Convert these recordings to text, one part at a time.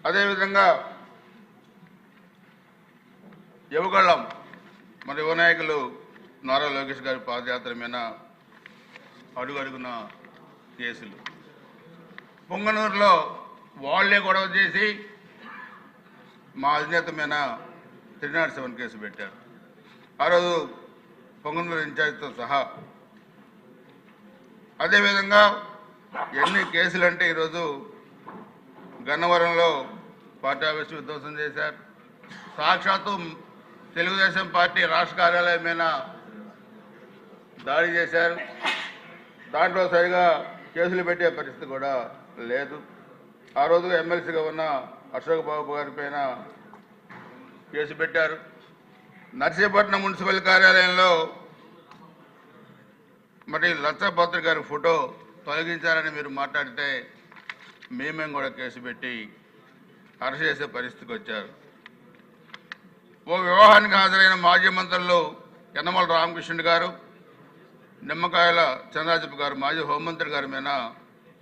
అదేవిధంగా యువగళం మన యువ నాయకులు నారా లోకేష్ గారి పాదయాత్ర మీద అడుగడుగున కేసులు. పొంగనూరులో వాళ్లే గొడవ చేసి మా అధినేత మీద 307 కేసు పెట్టారు. ఆ రోజు పొంగనూరు ఇన్ఛార్జితో సహా. అదేవిధంగా ఎన్ని కేసులు అంటే ఈరోజు గన్నవరంలో పార్టీ ఆఫీసు విధ్వంసం చేశారు. సాక్షాత్తు తెలుగుదేశం పార్టీ రాష్ట్ర కార్యాలయం మీద దాడి చేశారు. దాంట్లో సరిగా కేసులు పెట్టే పరిస్థితి కూడా లేదు. ఆ రోజు ఎమ్మెల్సీగా ఉన్న అశోక్ బాబు గారి పైన కేసు పెట్టారు. నర్సీపట్నం మున్సిపల్ కార్యాలయంలో మరి లచ్చభద్ర గారి ఫోటో తొలగించారని మీరు మాట్లాడితే మేమేం కూడా కేసు పెట్టి అరెస్ట్ చేసే పరిస్థితికి వచ్చారు. ఓ వివాహానికి హాజరైన మాజీ మంత్రులు యనమల రామకృష్ణుడు గారు, నిమ్మకాయల చంద్రాజప్ప గారు, మాజీ హోంమంత్రి గారి మీద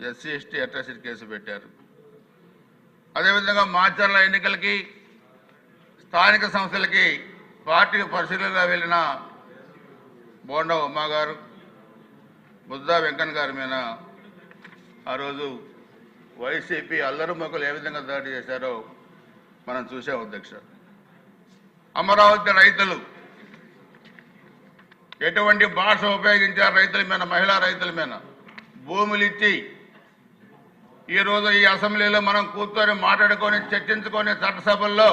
ఎస్సీ ఎస్టీ అట్రాసిటీ కేసు పెట్టారు. అదేవిధంగా మాచర్ల ఎన్నికలకి స్థానిక సంస్థలకి పార్టీ పరిశీలనగా వెళ్ళిన బోండా ఉమ్మా గారు, బుద్ధా వెంకన్న గారి మీద ఆ రోజు వైసీపీ అల్లరి మొక్కలు ఏ విధంగా దాడి చేశారో మనం చూసాం అధ్యక్ష. అమరావతి రైతులు ఎటువంటి భాష ఉపయోగించారు రైతుల మీద, మహిళా రైతుల మీద భూములు ఇచ్చి ఈరోజు ఈ అసెంబ్లీలో మనం కూర్చొని మాట్లాడుకొని చర్చించుకొని చట్టసభల్లో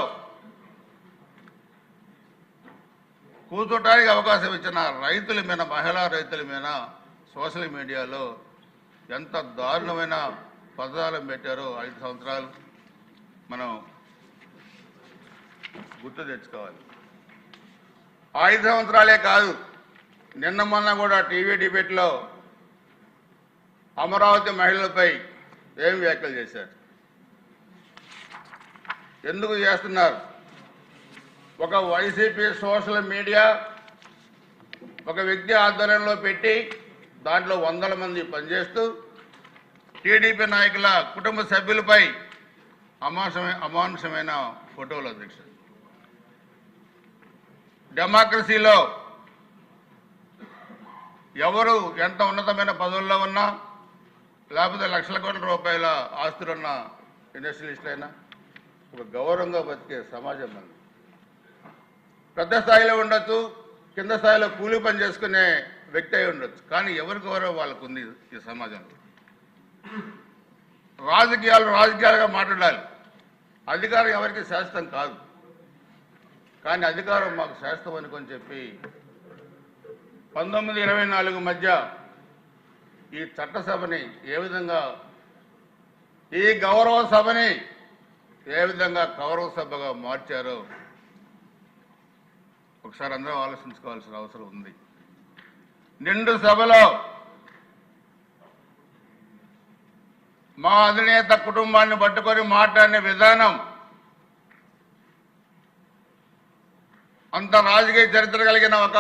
కూర్చోటానికి అవకాశం ఇచ్చిన రైతుల మీద, మహిళా రైతుల మీద సోషల్ మీడియాలో ఎంత దారుణమైన పదాలను పెట్టారో 5 సంవత్సరాలు మనం గుర్తు తెచ్చుకోవాలి. 5 సంవత్సరాలే కాదు, నిన్న మొన్న కూడా టీవీ డిబేట్లో అమరావతి మహిళలపై ఏం వ్యాఖ్యలు చేశారు, ఎందుకు చేస్తున్నారు? ఒక వైసీపీ సోషల్ మీడియా ఒక వ్యక్తి ఆధ్వర్యంలో పెట్టి దాంట్లో వందల మంది పనిచేస్తూ టీడీపీ నాయకుల కుటుంబ సభ్యులపై అమానుషమైన ఫోటోలు అధ్యక్ష. డెమోక్రసీలో ఎవరు ఎంత ఉన్నతమైన పదవుల్లో ఉన్నా లేకపోతే లక్షల కోట్ల రూపాయల ఆస్తులున్న ఇండస్ట్రియలిస్టులైనా ఒక గౌరవంగా బతికే సమాజం మంది. పెద్ద స్థాయిలో ఉండొచ్చు, కింద స్థాయిలో కూలి పని చేసుకునే వ్యక్తి అయి ఉండొచ్చు, కానీ ఎవరి గౌరవం వాళ్ళకు ఉంది ఈ సమాజంలో. రాజకీయాలుగా మాట్లాడాలి. అధికారం ఎవరికి శాశ్వతం కాదు, కానీ అధికారం మాకు శాశ్వతం అనుకొని చెప్పి 1924 మధ్య ఈ చట్టసభని ఏ విధంగా, ఈ గౌరవ సభని ఏ విధంగా గౌరవ సభగా మార్చారో ఒకసారి అందరూ ఆలోచించుకోవాల్సిన అవసరం ఉంది. నిండు సభలో మా అధినేత కుటుంబాన్ని పట్టుకొని మాట్లాడిన విధానం, అంత రాజకీయ చరిత్ర కలిగిన ఒక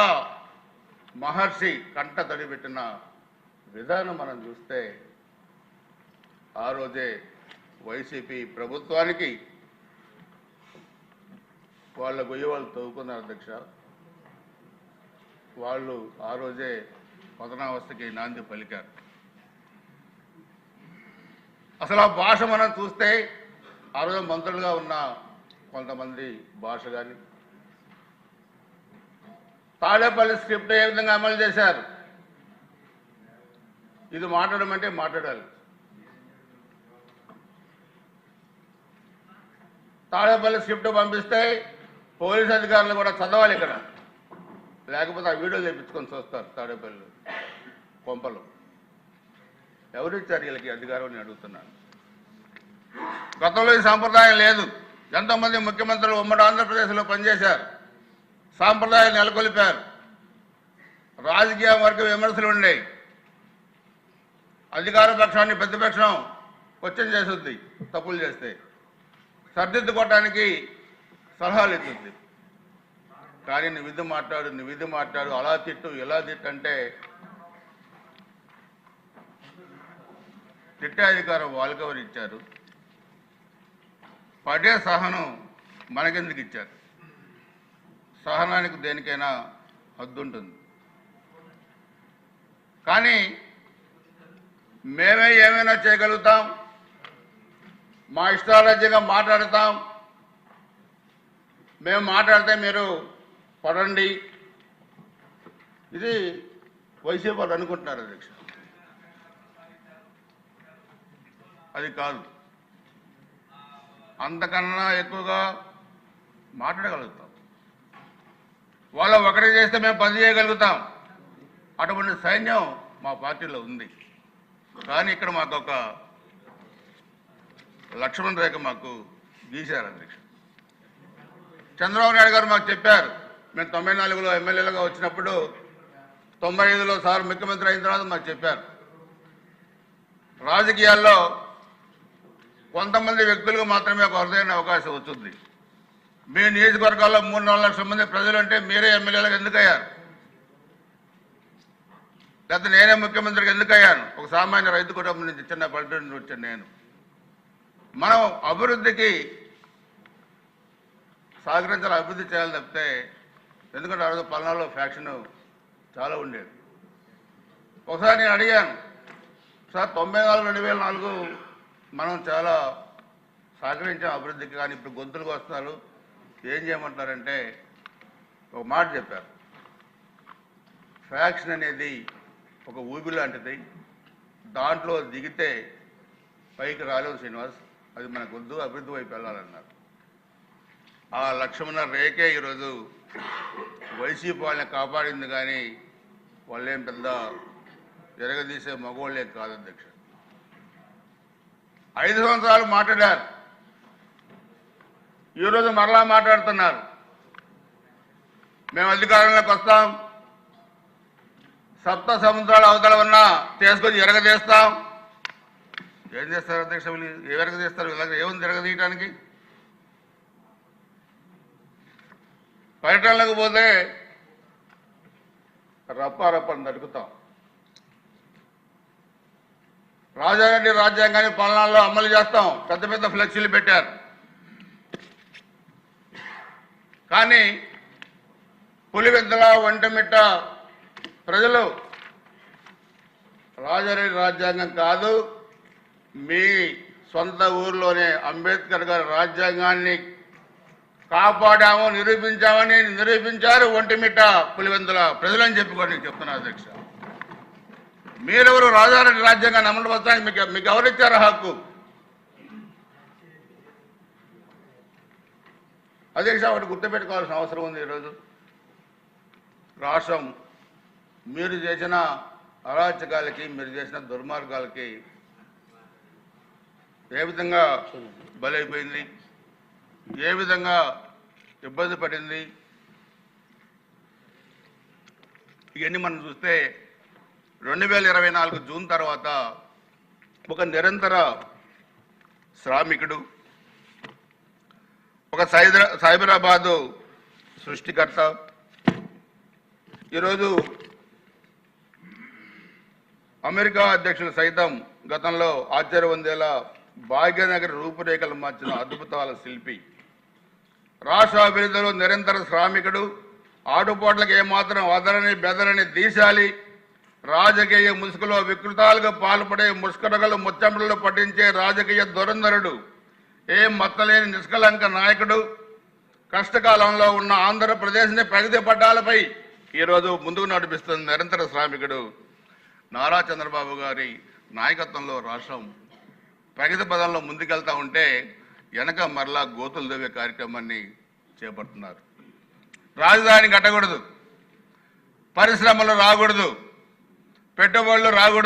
మహర్షి కంట తడిపెట్టిన విధానం మనం చూస్తే ఆ రోజే వైసీపీ ప్రభుత్వానికి వాళ్ళ గొయ్యి వాళ్ళు తవ్వుకున్నారు అధ్యక్ష. వాళ్ళు ఆ రోజే పతనావస్థకి నాంది పలికారు. అసలు ఆ భాష మనం చూస్తే ఆ రోజు మంత్రులుగా ఉన్న కొంతమంది భాష కానీ, తాడేపల్లి స్క్రిప్ట్ ఏ విధంగా అమలు చేశారు, ఇది మాట్లాడమంటే మాట్లాడాలి. తాడేపల్లి స్క్రిప్ట్ పంపిస్తే పోలీస్ అధికారులు కూడా చదవాలి ఇక్కడ, లేకపోతే ఆ వీడియోలు తెప్పించుకొని చూస్తారు. తాడేపల్లి కొంపలు ఎవరిచ్చారు వీళ్ళకి అధికారం అని అడుగుతున్నాను. గతంలో ఈ సాంప్రదాయం లేదు. ఎంతోమంది ముఖ్యమంత్రులు ఉమ్మడి ఆంధ్రప్రదేశ్లో పనిచేశారు, సాంప్రదాయాలు నెలకొల్పారు. రాజకీయ వర్గ విమర్శలు ఉండేవి. అధికార పక్షాన్ని ప్రతిపక్షం క్వశ్చన్ చేస్తుంది, తప్పులు చేస్తే సర్దిద్దుకోవటానికి సలహాలు ఇస్తుంది. కానీ నువ్వు ఇది మాట్లాడు, అలా తిట్టు, ఇలా తిట్టు అంటే తిట్టే అధికారం వాళ్ళకెవరు ఇచ్చారు? పడే సహనం మనకెందుకు ఇచ్చారు? సహనానికి దేనికైనా హద్దు ఉంటుంది. కానీ మేమే ఏమైనా చేయగలుగుతాం, మా ఇష్టారాజ్యంగా మాట్లాడతాం, మేము మాట్లాడితే మీరు పడండి, ఇది వైసీపీ వాళ్ళు అనుకుంటున్నారు అధ్యక్ష. అది కాదు, అంతకన్నా ఎక్కువగా మాట్లాడగలుగుతాం. వాళ్ళు ఒకటి చేస్తే మేము 10 చేయగలుగుతాం. అటువంటి సైన్యం మా పార్టీలో ఉంది. కానీ ఇక్కడ మాకు ఒక లక్ష్మణ రేఖ మాకు గీశారు అధ్యక్ష. చంద్రబాబు నాయుడు గారు మాకు చెప్పారు, మేము 94లో ఎమ్మెల్యేలుగా వచ్చినప్పుడు 95లో సార్ ముఖ్యమంత్రి అయిన తర్వాత మాకు చెప్పారు, రాజకీయాల్లో కొంతమంది వ్యక్తులకు మాత్రమే ఒక అరుదైన అవకాశం వస్తుంది. మీ నియోజకవర్గాల్లో 3-4 లక్షల మంది ప్రజలు అంటే మీరే ఎమ్మెల్యేలకు ఎందుకు అయ్యారు? లేకపోతే నేనే ముఖ్యమంత్రికి ఎందుకు అయ్యాను? ఒక సామాన్య రైతు కుటుంబం నుంచి, చిన్న పల్లెటూరు నుంచి వచ్చాను నేను. మనం అభివృద్ధికి సహకరించాలి, అభివృద్ధి చేయాలి తప్పితే, ఎందుకంటే ఆ రోజు పల్నాడులో ఫ్యాక్షన్ చాలా ఉండేది. ఒకసారి నేను అడిగాను, సార్ 94-2004 మనం చాలా సహకరించాం అభివృద్ధికి, కానీ ఇప్పుడు గొంతులకు వస్తున్నారు, ఏం చేయమంటారంటే ఒక మాట చెప్పారు, ఫ్యాక్షన్ అనేది ఒక ఊబి లాంటిది, దాంట్లో దిగితే పైకి రాలేవు శ్రీనివాస్, అది మనకు వద్దు, అభివృద్ధి వైపు వెళ్ళాలన్నారు. ఆ లక్ష్మణ రేఖే ఈరోజు వైసీపీ వాళ్ళని కాపాడింది, కానీ వాళ్ళేం పెద్ద ఎరగదీసే మగవాళ్ళే కాదు అధ్యక్ష. 5 సంవత్సరాలు మాట్లాడారు, ఈరోజు మరలా మాట్లాడుతున్నారు, మేము అధికారంలోకి వస్తాం, 7 సముద్రాల అవతల ఉన్నా చేసుకొని ఎరగదీస్తాం. ఏం చేస్తారు అధ్యక్ష? ఏ ఎరగదీస్తారు? ఇలాగ ఏముంది ఎరగదీయటానికి? పర్యటనలకు పోతే రప్పారప్పని నడుకుతాం. రాజారెడ్డి రాజ్యాంగాన్ని పాలనలో అమలు చేస్తాం, పెద్ద పెద్ద ఫ్లెక్సీలు పెట్టారు. కానీ పులివెందుల, ఒంటిమిట్ట ప్రజలు రాజారెడ్డి రాజ్యాంగం కాదు, మీ సొంత ఊర్లోనే అంబేద్కర్ గారి రాజ్యాంగాన్ని కాపాడాము, నిరూపించామని నిరూపించారు ఒంటిమిట్ట, పులివెందుల ప్రజలని చెప్పుకోండి చెప్తున్నా అధ్యక్ష. మీరెవరు రాజారెడ్డి రాజ్యాంగాన్ని అమలు పరచడానికి మీకు ఎవరిచ్చారు హక్కు? అధ్యక్ష, ఒకటి గుర్తుపెట్టుకోవాల్సిన అవసరం ఉంది. ఈరోజు రాష్ట్రం మీరు చేసిన అరాచకాలకి, మీరు చేసిన దుర్మార్గాలకి ఏ విధంగా బలైపోయింది, ఏ విధంగా ఇబ్బంది పడింది, ఇవన్నీ మనం చూస్తే 2024 జూన్ తర్వాత ఒక నిరంతర శ్రామికుడు, ఒక సైబరాబాదు సృష్టికర్త, ఈరోజు అమెరికా అధ్యక్షులు సైతం గతంలో ఆశ్చర్యవందేలా భాగ్యనగర్ రూపురేఖలు మార్చిన అద్భుతాల శిల్పి, రాష్ట్ర అభివృద్ధిలో నిరంతర శ్రామికుడు, ఆటుపోట్లకు ఏమాత్రం అదరని బెదరని దీశాలి, రాజకీయ ముసుగులో వికృతాలుగా పాల్పడే ముష్కరగలు ముచ్చంపలు పట్టించే రాజకీయ దురంధరుడు, ఏం మత్తలేని నిష్కలంక నాయకుడు, కష్టకాలంలో ఉన్న ఆంధ్రప్రదేశ్ని ప్రగతి పట్టాలపై ఈరోజు ముందుకు నడిపిస్తున్న నిరంతర శ్రామికుడు నారా చంద్రబాబు గారి నాయకత్వంలో రాష్ట్రం ప్రగతి పదంలో ముందుకెళ్తా ఉంటే వెనక మరలా గోతులు దవ్వే కార్యక్రమాన్ని చేపడుతున్నారు. రాజధాని కట్టకూడదు, పరిశ్రమలు రాకూడదు, పెట్టుబడులు రాకూడదు.